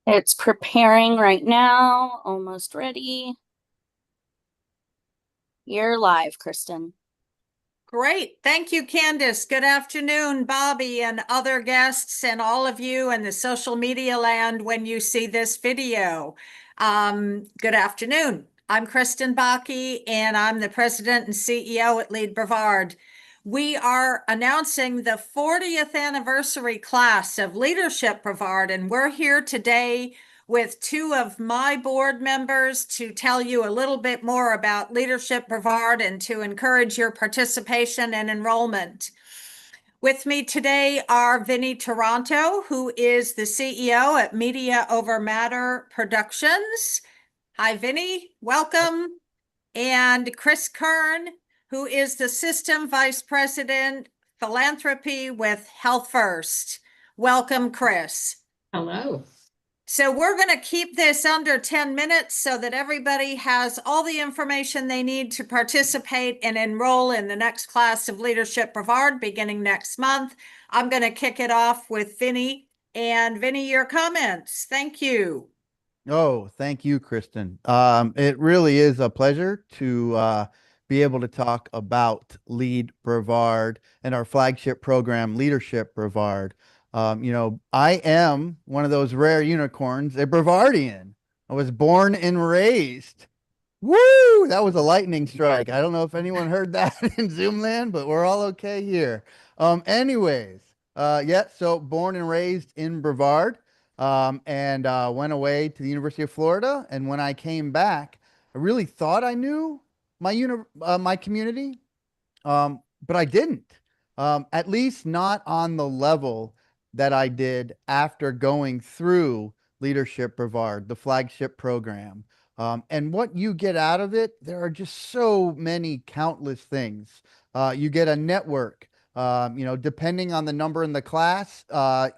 It's preparing right now, almost ready. You're live, Kristen. Great. Thank you, Candace. Good afternoon, Bobby and other guests and all of you in the social media land when you see this video. Good afternoon. I'm Kristen Baki, and I'm the president and CEO at Lead Brevard. We are announcing the 40th anniversary class of Leadership Brevard, and we're here today with two of my board members to tell you a little bit more about Leadership Brevard and to encourage your participation and enrollment. With me today are Vinnie Toronto, who is the CEO at Media Over Matter Productions. Hi, Vinnie. Welcome. And Chris Kern, who is the System Vice President, Philanthropy with Health First. Welcome, Chris. Hello. So we're going to keep this under 10 minutes so that everybody has all the information they need to participate and enroll in the next class of Leadership Brevard beginning next month. I'm going to kick it off with Vinnie. And Vinnie, your comments. Thank you. Oh, thank you, Kristen. It really is a pleasure to be able to talk about Lead Brevard and our flagship program, Leadership Brevard. I am one of those rare unicorns, a Brevardian. I was born and raised. Woo! That was a lightning strike. I don't know if anyone heard that in Zoom land, but we're all okay here. Anyways, yeah, so born and raised in Brevard, and went away to the University of Florida. And when I came back, I really thought I knew my community, but I didn't. At least not on the level that I did after going through Leadership Brevard, the flagship program. And what you get out of it, there are just so many countless things. You get a network. Depending on the number in the class,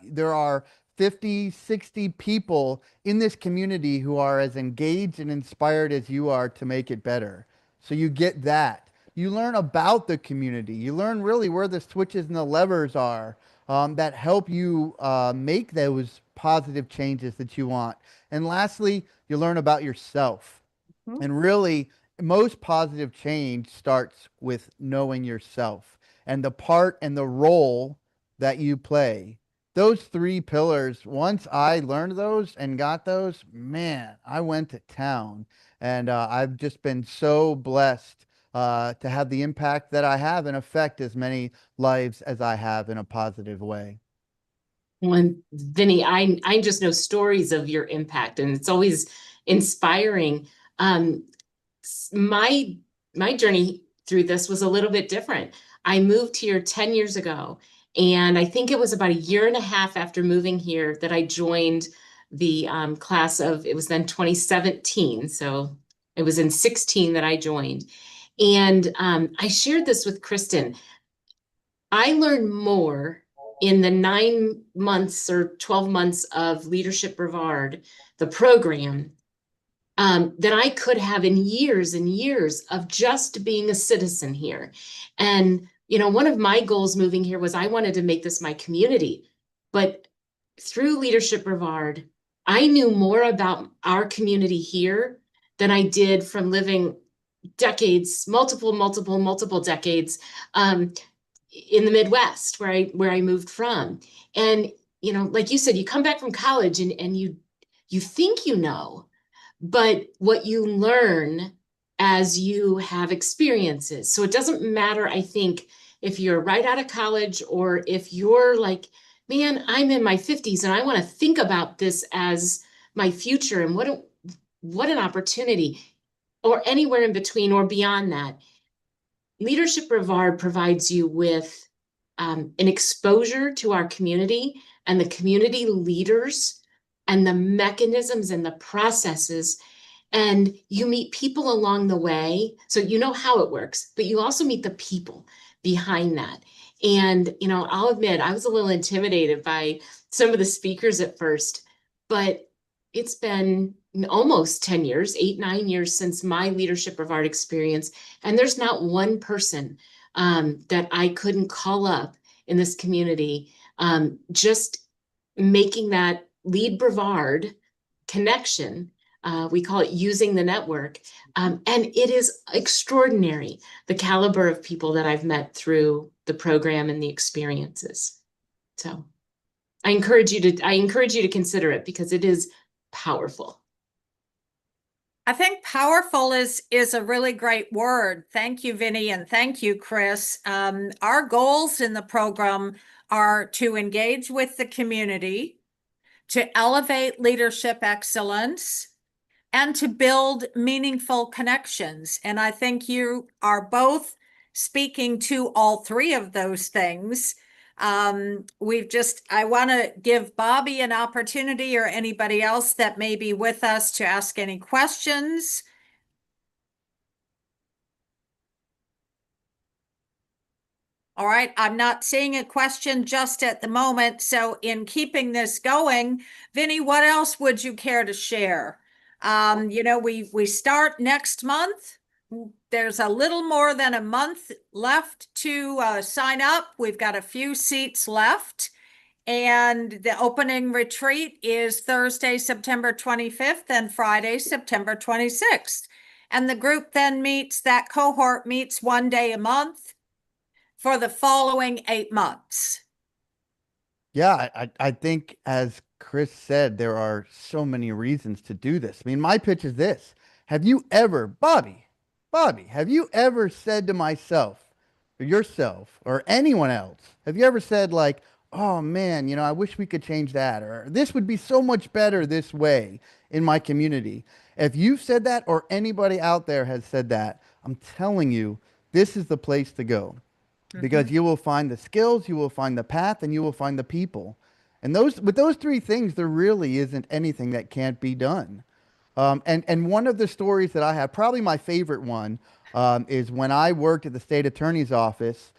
there are 50, 60 people in this community who are as engaged and inspired as you are to make it better. So you get that. You learn about the community. You learn really where the switches and the levers are that help you make those positive changes that you want. And lastly, you learn about yourself. Mhm. And really, most positive change starts with knowing yourself and the part and the role that you play. Those three pillars, once I learned those and got those, man, I went to town. And I've just been so blessed to have the impact that I have and affect as many lives as I have in a positive way. Well, Vinny, I just know stories of your impact, and it's always inspiring. Um, my my journey through this was a little bit different. I moved here 10 years ago, and I think it was about a year and a half after moving here that I joined the class of, it was then 2017. So it was in 16 that I joined. And I shared this with Kristen. I learned more in the 9 months or 12 months of Leadership Brevard, the program, than I could have in years and years of just being a citizen here. And, one of my goals moving here was I wanted to make this my community. But through Leadership Brevard, I knew more about our community here than I did from living decades, multiple decades, in the Midwest where I moved from. And, like you said, you come back from college and you think but what you learn as you have experiences. So it doesn't matter, I think, if you're right out of college or if you're like, man, I'm in my 50s and I want to think about this as my future and what an opportunity, or anywhere in between or beyond that. Leadership Brevard provides you with an exposure to our community and the community leaders and the mechanisms and the processes. And you meet people along the way. So you know how it works, but you also meet the people behind that. And, I'll admit I was a little intimidated by some of the speakers at first, but it's been almost 10 years, 8, 9 years since my Leadership Brevard experience. And there's not one person that I couldn't call up in this community, just making that Lead Brevard connection. We call it using the network. And it is extraordinary, the caliber of people that I've met through the program and the experiences. So I encourage you to consider it because it is powerful. I think powerful is a really great word. Thank you, Vinny, and thank you, Chris. Our goals in the program are to engage with the community, to elevate leadership excellence, and to build meaningful connections. And I think you are both speaking to all three of those things. I want to give Bobby an opportunity, or anybody else that may be with us, to ask any questions. All right, I'm not seeing a question just at the moment. So in keeping this going, Vinny, what else would you care to share? We start next month. There's a little more than a month left to sign up. We've got a few seats left. And the opening retreat is Thursday, September 25th and Friday, September 26th. And the group then that cohort meets one day a month for the following 8 months. Yeah, I think, as Chris said, there are so many reasons to do this. I mean, my pitch is this. Have you ever, Bobby, have you ever said to myself or yourself or anyone else, have you ever said like, oh man, I wish we could change that, or this would be so much better this way in my community? If you've said that, or anybody out there has said that, I'm telling you, this is the place to go. Because you will find the skills, you will find the path, and you will find the people. And with those three things, there really isn't anything that can't be done. And one of the stories that I have, probably my favorite one, is when I worked at the state attorney's office.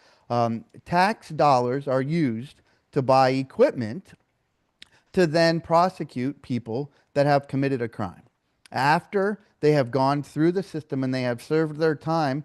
Tax dollars are used to buy equipment to then prosecute people that have committed a crime. After they have gone through the system and they have served their time,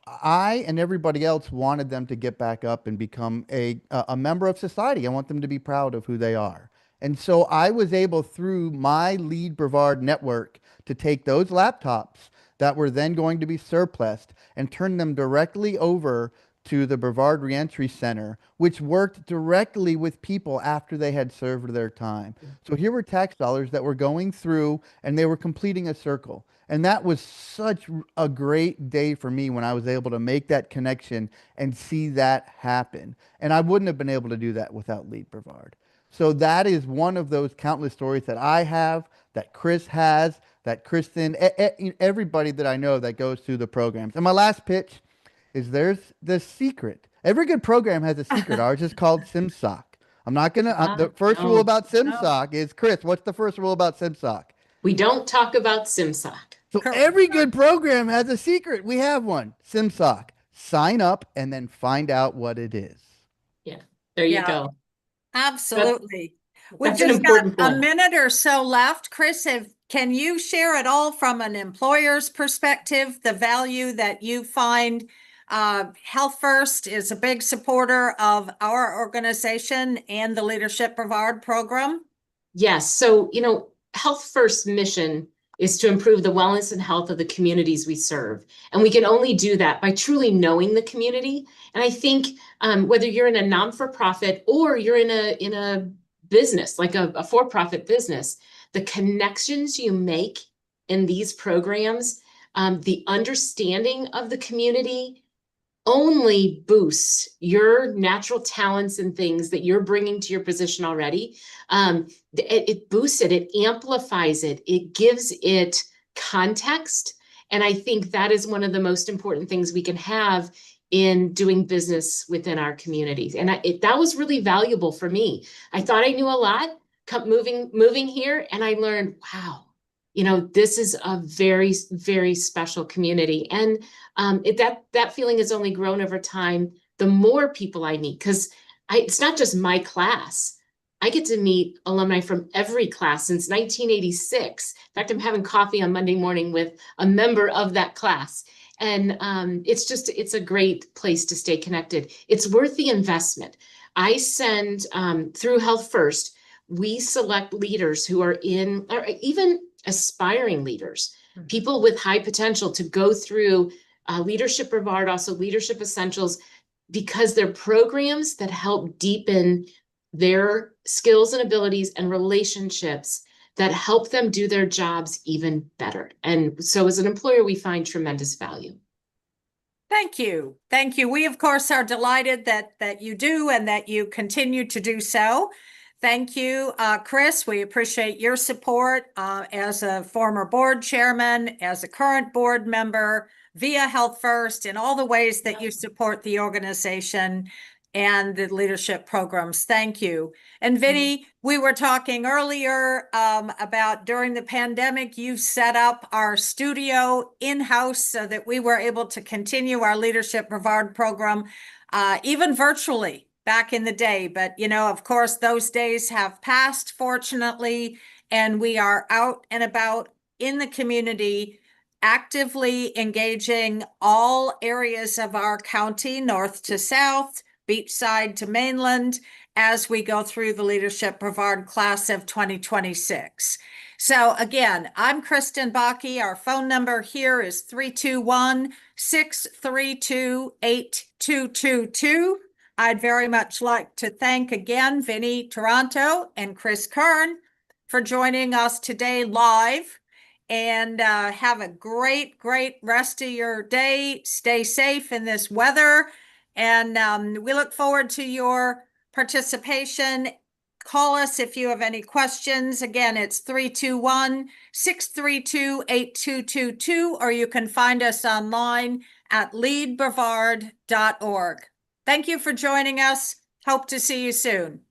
I and everybody else wanted them to get back up and become a member of society. I want them to be proud of who they are. And so I was able, through my Lead Brevard network, to take those laptops that were then going to be surplused and turn them directly over to the Brevard Reentry Center, which worked directly with people after they had served their time. So here were tax dollars that were going through and they were completing a circle. And that was such a great day for me when I was able to make that connection and see that happen. And I wouldn't have been able to do that without Lead Brevard. So that is one of those countless stories that I have, that Chris has, that Kristen, everybody that I know that goes through the programs. And my last pitch is, there's the secret. Every good program has a secret. Ours is called SimSoc. I'm not going to, the first rule about SimSoc is, Chris, what's the first rule about SimSoc? We don't talk about SimSoc. So every good program has a secret. We have one. SimSoc. Sign up and then find out what it is. Yeah, there you go. Absolutely. That's We've an just got important a point. minute or so left. Chris, can you share at all from an employer's perspective the value that you find? Health First is a big supporter of our organization and the Leadership Brevard program. Yes. So, Health First mission is to improve the wellness and health of the communities we serve. And we can only do that by truly knowing the community. And I think whether you're in a non-for-profit or you're in a business, like a for-profit business, the connections you make in these programs, the understanding of the community, only boosts your natural talents and things that you're bringing to your position already. It boosts it, it amplifies it, it gives it context. And I think that is one of the most important things we can have in doing business within our communities. And that was really valuable for me. I thought I knew a lot moving here, and I learned, wow, this is a very, very special community. And that feeling has only grown over time. The more people I meet, because it's not just my class. I get to meet alumni from every class since 1986. In fact, I'm having coffee on Monday morning with a member of that class. And it's a great place to stay connected. It's worth the investment. I send, through Health First, we select leaders who are in, or even aspiring leaders, Mhm. people with high potential to go through Leadership Brevard, also Leadership Essentials, because they're programs that help deepen their skills and abilities and relationships that help them do their jobs even better. And so as an employer, we find tremendous value. Thank you. Thank you. We, of course, are delighted that you do and that you continue to do so. Thank you, Chris. We appreciate your support as a former board chairman, as a current board member, via Health First, in all the ways that you support the organization and the leadership programs. Thank you. And Vinny, we were talking earlier about during the pandemic, you set up our studio in-house so that we were able to continue our Leadership Brevard program, even virtually back in the day. But, you know, of course, those days have passed, fortunately, and we are out and about in the community, actively engaging all areas of our county, north to south, beachside to mainland, as we go through the Leadership Brevard class of 2026. So again, I'm Kristen Bakke. Our phone number here is 321-632-8222. I'd very much like to thank again Vinny Taranto and Chris Kern for joining us today live. And have a great rest of your day. Stay safe in this weather. And we look forward to your participation. Call us if you have any questions. Again, it's 321-632-8222, or you can find us online at leadbrevard.org. Thank you for joining us. Hope to see you soon.